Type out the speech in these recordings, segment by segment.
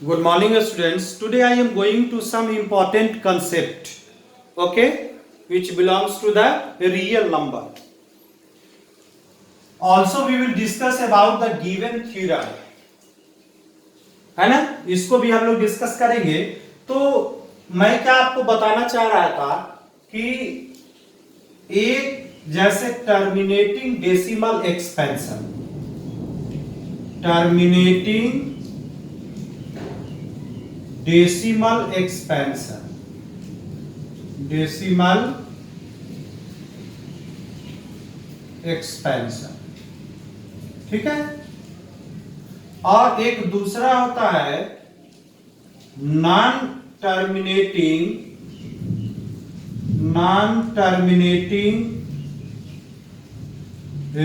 Good morning, students. Today I am going to some important concept, okay, which belongs to the real number. Also, we will discuss about the given theorem, है ना? इसको भी हम लोग discuss करेंगे. तो मैं क्या आपको बताना चाह रहा था कि एक जैसे terminating decimal expansion, terminating decimal expansion, decimal expansion, ठीक है. और एक दूसरा होता है non terminating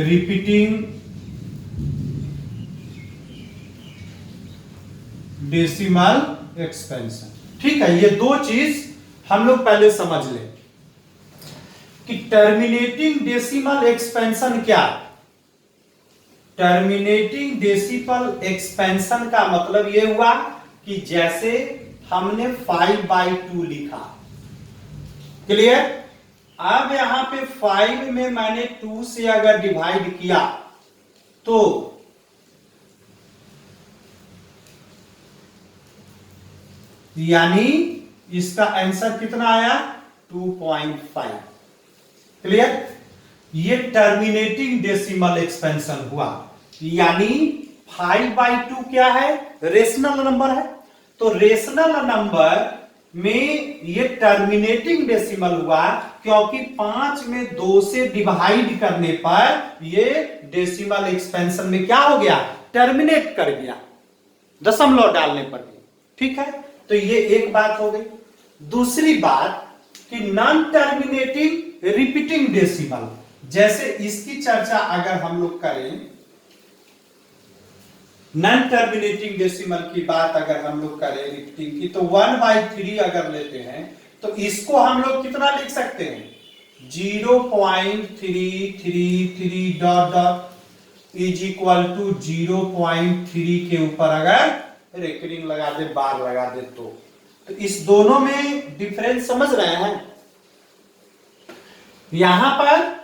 repeating decimal expansion. ठीक है, ये दो चीज हम लोग पहले समझ लें कि टर्मिनेटिंग डेसिमल एक्सपेंशन क्या. टर्मिनेटिंग डेसिमल एक्सपेंशन का मतलब यह हुआ कि जैसे हमने 5/2 लिखा, क्लियर. अब यहां पे 5 में मैंने 2 से अगर डिवाइड किया तो यानी इसका आंसर कितना आया 2.5. क्लियर. ये टर्मिनेटिंग डेसिमल एक्सपेंशन हुआ, यानी 5/2 क्या है, रेशनल नंबर है. तो रेशनल नंबर में ये टर्मिनेटिंग डेसिमल हुआ क्योंकि 5 में 2 से डिवाइड करने पर ये डेसिमल एक्सपेंशन में क्या हो गया, टर्मिनेट कर गया, दशमलव डालने पर भी. ठीक है, तो ये एक बात हो गई. दूसरी बात कि नॉन टर्मिनेटिंग रिपीटिंग डेसिमल, जैसे इसकी चर्चा अगर हम लोग करें, नॉन टर्मिनेटिंग डेसिमल की बात अगर हम लोग करें रिपीटिंग की, तो 1/3 अगर लेते हैं तो इसको हम लोग कितना लिख सकते हैं, 0.333 dot dot is equal to 0.3 के ऊपर अगर रेकरिंग लगा दे, बार लगा दे तो इस दोनों में डिफरेंस समझ रहे हैं. यहां पर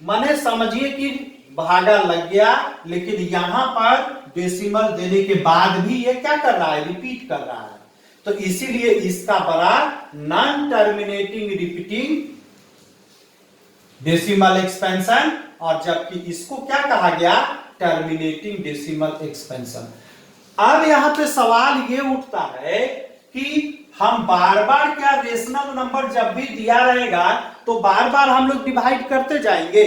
माने समझिए कि भागा लग गया, लेकिन यहां पर डेसिमल देने के बाद भी ये क्या कर रहा है, रिपीट कर रहा है. तो इसीलिए इसका बड़ा non terminating repeating decimal expansion, और जबकि इसको क्या कहा गया, टर्मिनेटिंग डेसिमल एक्सपेंशन. अब यहां पे सवाल ये उठता है कि हम बार बार क्या रेशनल नंबर जब भी दिया रहेगा तो बार बार हम लोग डिवाइड करते जाएंगे,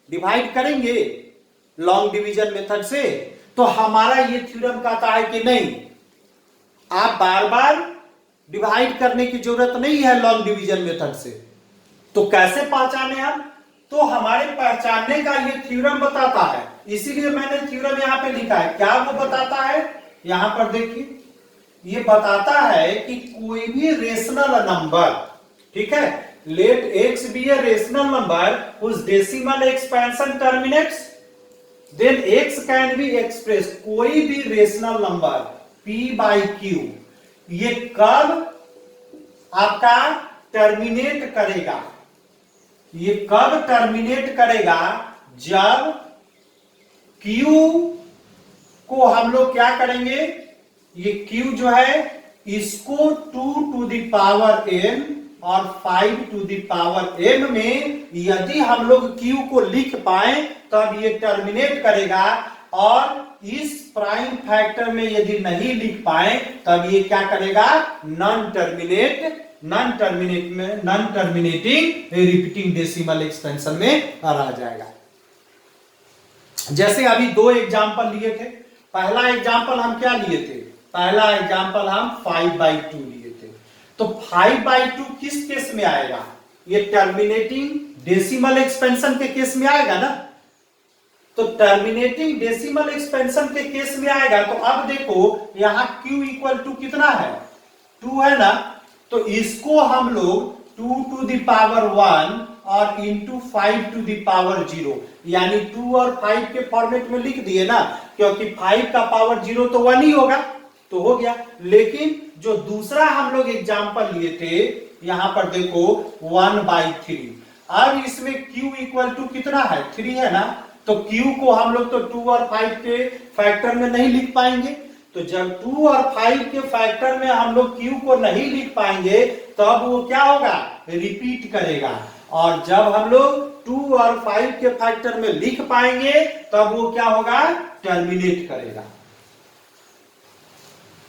डिवाइड करेंगे लॉन्ग डिवीजन मेथड से. तो हमारा ये थ्योरम कहता है कि नहीं, आप बार बार डिवाइड करने की जरूरत नहीं है लॉन्ग डिवीजन मेथड से. तो कैसे पहचाने हम, तो हमारे पहचानने का ये थ्योरम बताता है, इसीलिए मैंने थ्योरम यहां पे लिखा है. क्या वो बताता है, यहां पर देखिए, ये बताता है कि कोई भी रेशनल नंबर, ठीक है, late x be a rational number whose decimal expansion terminates, then x can be expressed, कोई भी रेशनल नंबर p/q ये कब आपका टर्मिनेट करेगा, ये कब टर्मिनेट करेगा, जब q को हम लोग क्या करेंगे, ये q जो है इसको 2 to the power n और 5 to the power m में यदि हम लोग q को लिख पाए तब ये टर्मिनेट करेगा, और इस प्राइम फैक्टर में यदि नहीं लिख पाए तब ये क्या करेगा, non terminating repeating decimal expansion में आ जाएगा. जैसे अभी दो एग्जांपल लिए थे. पहला एग्जांपल हम क्या लिए थे, पहला एग्जांपल हम 5/2 लिए थे. तो 5/2 किस केस में आएगा, ये टर्मिनेटिंग डेसिमल एक्सपेंशन के केस में आएगा ना. तो टर्मिनेटिंग डेसिमल एक्सपेंशन के केस में आएगा. तो अब देखो यहां q इक्वल टू कितना है, 2 है ना. तो इसको हम लोग 2 to the power 1 और इंटू 5 to the power 0, यानी 2 और 5 के फॉर्मेट में लिख दिए ना, क्योंकि 5 का पावर 0 तो 1 ही होगा, तो हो गया। लेकिन जो दूसरा हम लोग एग्जाम्पल लिए थे, यहां पर देखो 1/3। अब इसमें q इक्वल टू कितना है, 3 है ना, तो q को हम लोग तो 2 और 5 के फैक्टर में नहीं लिख पाएंगे। तो जब 2 और 5 के फैक्टर में हम लोग q को नहीं लिख पाएंगे, तब वो क्या होगा, रिपीट करेगा। और जब हम लोग 2 और 5 के फैक्टर में लिख पाएंगे, तब वो क्या होगा, टर्मिनेट करेगा।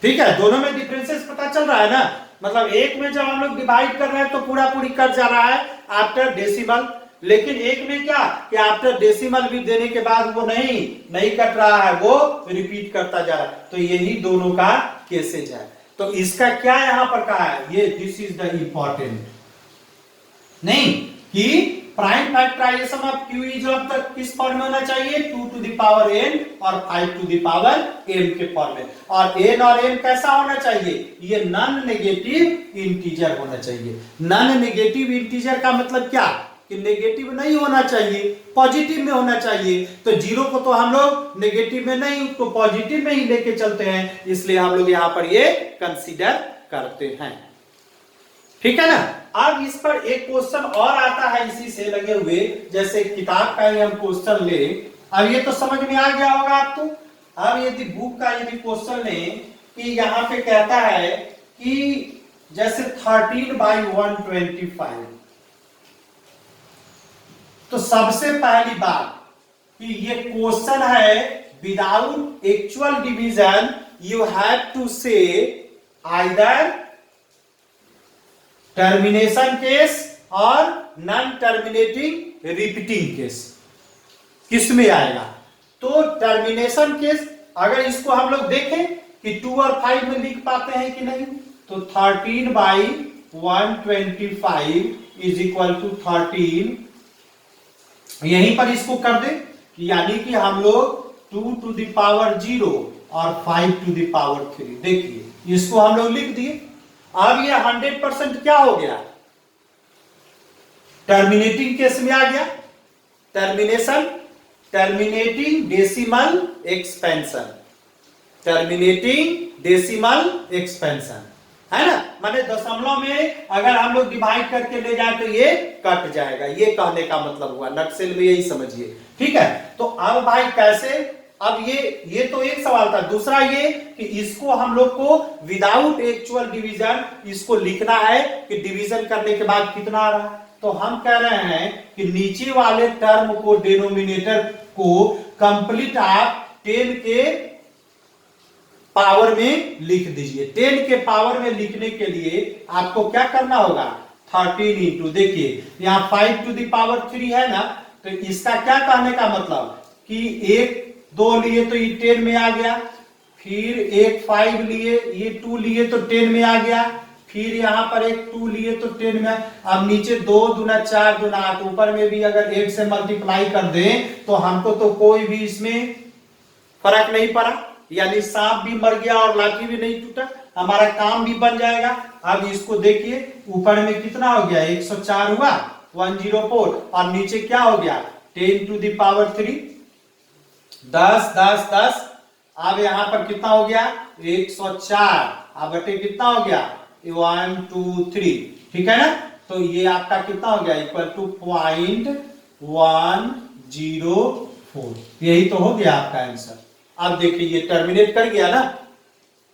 ठीक है, दोनों में डिफरेंसेस पता चल रहा है ना। मतलब एक में जब हम लोग डिवाइड कर रहे हैं तो पूरा पूरी कट जा रहा है आफ्टर डेसिमल, लेकिन एक में क्या कि आफ्टर डेसिमल भी देने के बाद वो नहीं कट रहा है, वो रिपीट करता जा रहा है। तो यही दोनों का केसेज है। तो इसका क्या यहां पर कहा है, ये दिस इज द इंपॉर्टेंट, नहीं कि prime factorisation of q is अब तक किस फॉर्म में होना चाहिए, 2 to the power n और 5 to the power m के फॉर्म में। और n और m कैसा होना चाहिए, ये नॉन नेगेटिव इंटीजर होना चाहिए। नॉन नेगेटिव इंटीजर का मतलब क्या कि नेगेटिव नहीं होना चाहिए, पॉजिटिव में होना चाहिए। तो 0 को तो हम लोग नेगेटिव में नहीं, उसको पॉजिटिव में ही लेके चलते हैं, इसलिए हम लोग यहां पर ये कंसीडर करते हैं। ठीक है ना। अब इस पर एक क्वेश्चन और आता है इसी से लगे हुए, जैसे किताब का ही हम क्वेश्चन ले। अब ये तो समझ में आ गया होगा आपको। अब यदि बुक का यदि क्वेश्चन ले कि यहाँ पे कहता है कि जैसे 13/125, तो सबसे पहली बात कि ये क्वेश्चन है without actual division, you have to say either termination case और नॉन टर्मिनेटिंग रिपीटिंग केस। किस में आएगा, तो टर्मिनेशन केस अगर इसको हम लोग देखें कि 2 और 5 में लिख पाते हैं कि नहीं, तो 13/125 इज इक्वल टू 13, यहीं पर इसको कर दे, यानी कि हम लोग 2 to the power 0 और 5 to the power 3, देखिए इसको हम लोग लिख दिए। अब ये 100% क्या हो गया, टर्मिनेटिंग केस में आ गया। Terminating decimal expansion, terminating decimal expansion है ना, माने दशमलव में अगर हम लोग डिवाइड करके ले जाए तो ये कट जाएगा, ये कहने का मतलब हुआ। नक्सल में यही समझिए। ठीक है, तो अब भाई कैसे, अब ये तो एक सवाल था। दूसरा ये कि इसको हम लोग को विदाउट एक्चुअल डिवीजन इसको लिखना है कि डिवीजन करने के बाद कितना आ रहा है। तो हम कह रहे हैं कि नीचे वाले टर्म को, डिनोमिनेटर को कंप्लीट आप 10 के पावर में लिख दीजिए। 10 के पावर में लिखने के लिए आपको क्या करना होगा, 13 इंटू, देखिए यहाँ 5 to the power 3 है ना, तो इसका क्या कहने का मतलब कि एक 2 लिए तो ये 10 में आ गया, फिर एक 5 लिए, ये 2 लिए तो 10 में आ गया, फिर यहाँ पर एक 2 लिए तो 10 में। अब नीचे 2 दूना 4 दूना 8, ऊपर में भी अगर 8 से मल्टीप्लाई कर दें तो हमको तो कोई भी इसमें फर्क नहीं पड़ा, यानी सांप भी मर गया और लाठी भी नहीं टूटा, हमारा काम भी बन जाएगा। अब इसको देखिए ऊपर में कितना हो गया, 104 हुआ, 104, और नीचे क्या हो गया, 10 to the power 3, 10 10 10। अब यहां पर कितना हो गया, 104, अब बटे कितना हो गया, 1 2 3। ठीक है ना, तो ये आपका कितना हो गया, इक्वल टू 0.104। यही तो हो गया आपका आंसर। अब देखिए ये टर्मिनेट कर गया ना,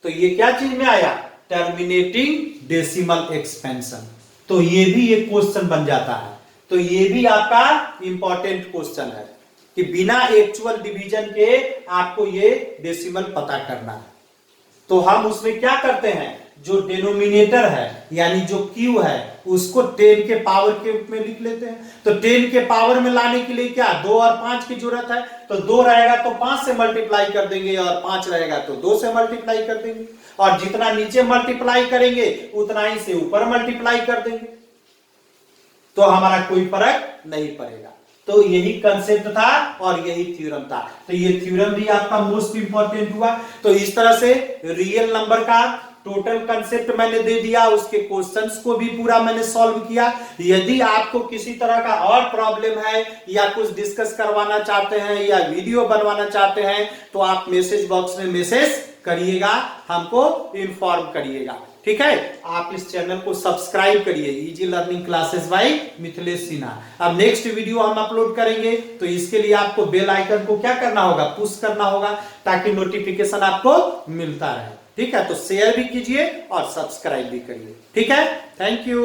तो ये क्या चीज में आया, टर्मिनेटिंग डेसिमल एक्सपेंशन। तो ये भी एक क्वेश्चन बन जाता है। तो ये भी आपका इंपॉर्टेंट क्वेश्चन है कि बिना एक्चुअल डिवीजन के आपको ये डेसिमल पता करना है। तो हम उसमें क्या करते हैं, जो डिनोमिनेटर है यानी जो q है उसको 10 के पावर के रूप में लिख लेते हैं। तो 10 के पावर में लाने के लिए क्या 2 और 5 की जरूरत है, तो 2 रहेगा तो 5 से मल्टीप्लाई कर देंगे और 5 रहेगा तो 2 से मल्टीप्लाई कर देंगे, और जितना नीचे मल्टीप्लाई करेंगे उतना ही से ऊपर मल्टीप्लाई कर देंगे, तो हमारा कोई फर्क नहीं पड़ेगा। तो यही कंसेप्ट था और यही थ्योरम था। तो ये थ्योरम भी आपका मोस्ट इंपॉर्टेंट हुआ। तो इस तरह से रियल नंबर का टोटल कंसेप्ट मैंने दे दिया, उसके क्वेश्चंस को भी पूरा मैंने सॉल्व किया। यदि आपको किसी तरह का और प्रॉब्लम है या कुछ डिस्कस करवाना चाहते हैं या वीडियो बनवाना चाहते हैं तो आप मैसेज बॉक्स में मैसेज करिएगा, हमको इन्फॉर्म करिएगा। ठीक है, आप इस चैनल को सब्सक्राइब करिए, easy learning classes bye Mithilesh Sinha. अब नेक्स्ट वीडियो हम अपलोड करेंगे तो इसके लिए आपको बेल आइकन को क्या करना होगा, पुश करना होगा, ताकि नोटिफिकेशन आपको मिलता रहे। ठीक है, तो शेयर भी कीजिए और सब्सक्राइब भी करिए। ठीक है, थैंक यू।